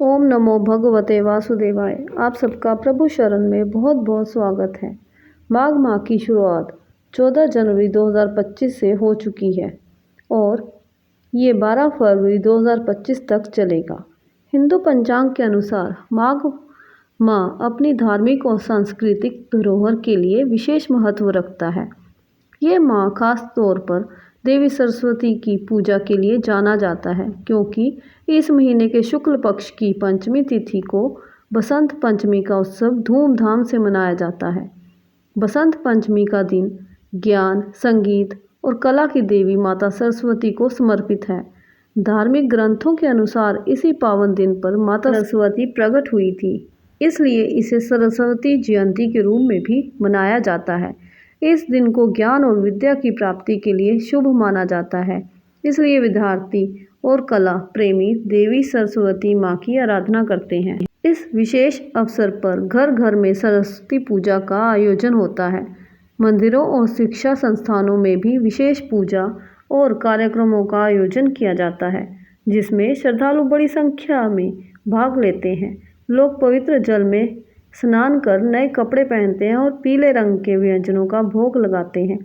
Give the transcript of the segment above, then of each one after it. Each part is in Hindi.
ओम नमो भगवते वासुदेवाय। आप सबका प्रभु शरण में बहुत बहुत स्वागत है। माघ माह की शुरुआत 14 जनवरी 2025 से हो चुकी है और ये 12 फरवरी 2025 तक चलेगा। हिंदू पंचांग के अनुसार माघ माह अपनी धार्मिक और सांस्कृतिक धरोहर के लिए विशेष महत्व रखता है। ये माह खास तौर पर देवी सरस्वती की पूजा के लिए जाना जाता है, क्योंकि इस महीने के शुक्ल पक्ष की पंचमी तिथि को बसंत पंचमी का उत्सव धूमधाम से मनाया जाता है। बसंत पंचमी का दिन ज्ञान, संगीत और कला की देवी माता सरस्वती को समर्पित है। धार्मिक ग्रंथों के अनुसार इसी पावन दिन पर माता सरस्वती प्रकट हुई थी, इसलिए इसे सरस्वती जयंती के रूप में भी मनाया जाता है। इस दिन को ज्ञान और विद्या की प्राप्ति के लिए शुभ माना जाता है, इसलिए विद्यार्थी और कला प्रेमी देवी सरस्वती माँ की आराधना करते हैं। इस विशेष अवसर पर घर घर में सरस्वती पूजा का आयोजन होता है। मंदिरों और शिक्षा संस्थानों में भी विशेष पूजा और कार्यक्रमों का आयोजन किया जाता है, जिसमें श्रद्धालु बड़ी संख्या में भाग लेते हैं। लोग पवित्र जल में स्नान कर नए कपड़े पहनते हैं और पीले रंग के व्यंजनों का भोग लगाते हैं,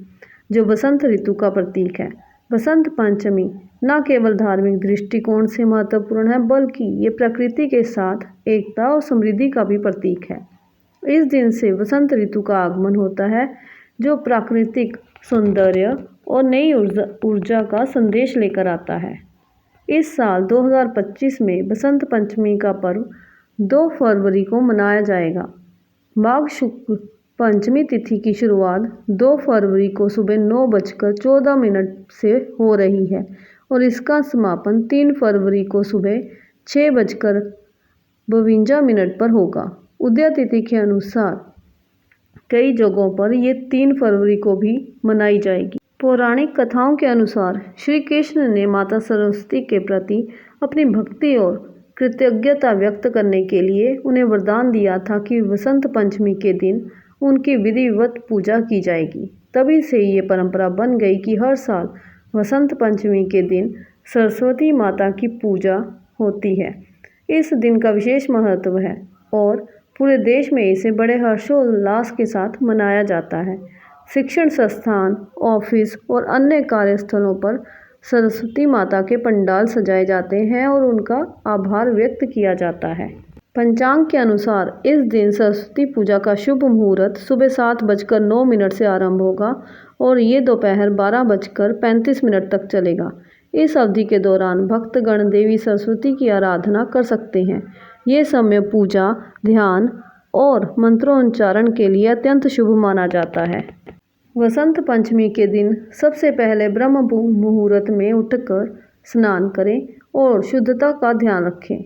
जो बसंत ऋतु का प्रतीक है। बसंत पंचमी न केवल धार्मिक दृष्टिकोण से महत्वपूर्ण है, बल्कि ये प्रकृति के साथ एकता और समृद्धि का भी प्रतीक है। इस दिन से बसंत ऋतु का आगमन होता है, जो प्राकृतिक सौंदर्य और नई ऊर्जा का संदेश लेकर आता है। इस साल 2025 में बसंत पंचमी का पर्व 2 फरवरी को मनाया जाएगा। माघ शुक्ल पंचमी तिथि की शुरुआत 2 फरवरी को सुबह 9:14 से हो रही है और इसका समापन 3 फरवरी को सुबह 6:52 पर होगा। उदय तिथि के अनुसार कई जगहों पर ये 3 फरवरी को भी मनाई जाएगी। पौराणिक कथाओं के अनुसार श्री कृष्ण ने माता सरस्वती के प्रति अपनी भक्ति और कृतज्ञता व्यक्त करने के लिए उन्हें वरदान दिया था कि बसंत पंचमी के दिन उनकी विधिवत पूजा की जाएगी। तभी से ये परंपरा बन गई कि हर साल बसंत पंचमी के दिन सरस्वती माता की पूजा होती है। इस दिन का विशेष महत्व है और पूरे देश में इसे बड़े हर्षोल्लास के साथ मनाया जाता है। शिक्षण संस्थान, ऑफिस और अन्य कार्यस्थलों पर सरस्वती माता के पंडाल सजाए जाते हैं और उनका आभार व्यक्त किया जाता है। पंचांग के अनुसार इस दिन सरस्वती पूजा का शुभ मुहूर्त सुबह 7:09 से आरंभ होगा और ये दोपहर 12:35 तक चलेगा। इस अवधि के दौरान भक्तगण देवी सरस्वती की आराधना कर सकते हैं। ये समय पूजा, ध्यान और मंत्रोच्चारण के लिए अत्यंत शुभ माना जाता है। वसंत पंचमी के दिन सबसे पहले ब्रह्म मुहूर्त में उठकर स्नान करें और शुद्धता का ध्यान रखें।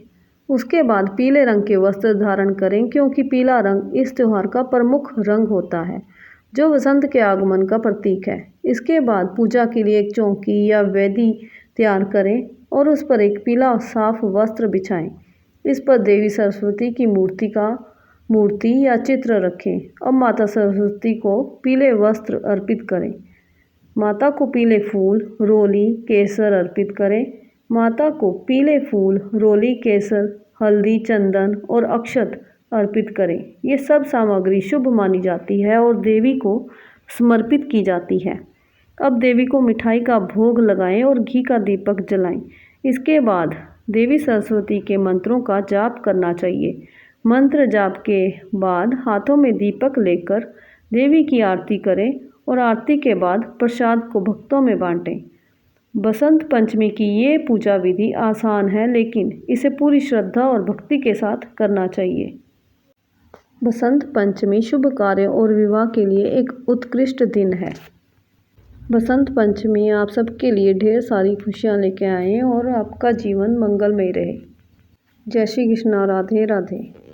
उसके बाद पीले रंग के वस्त्र धारण करें, क्योंकि पीला रंग इस त्योहार का प्रमुख रंग होता है, जो वसंत के आगमन का प्रतीक है। इसके बाद पूजा के लिए एक चौकी या वेदी तैयार करें और उस पर एक पीला साफ वस्त्र बिछाएं। इस पर देवी सरस्वती की मूर्ति या चित्र रखें। अब माता सरस्वती को पीले वस्त्र अर्पित करें। माता को पीले फूल, रोली, केसर अर्पित करें। माता को पीले फूल, रोली, केसर, हल्दी, चंदन और अक्षत अर्पित करें। ये सब सामग्री शुभ मानी जाती है और देवी को समर्पित की जाती है। अब देवी को मिठाई का भोग लगाएं और घी का दीपक जलाएं। इसके बाद देवी सरस्वती के मंत्रों का जाप करना चाहिए। मंत्र जाप के बाद हाथों में दीपक लेकर देवी की आरती करें और आरती के बाद प्रसाद को भक्तों में बांटें। बसंत पंचमी की ये पूजा विधि आसान है, लेकिन इसे पूरी श्रद्धा और भक्ति के साथ करना चाहिए। बसंत पंचमी शुभ कार्य और विवाह के लिए एक उत्कृष्ट दिन है। बसंत पंचमी आप सबके लिए ढेर सारी खुशियाँ लेके आए और आपका जीवन मंगलमय रहे। जय श्री कृष्णा। राधे राधे।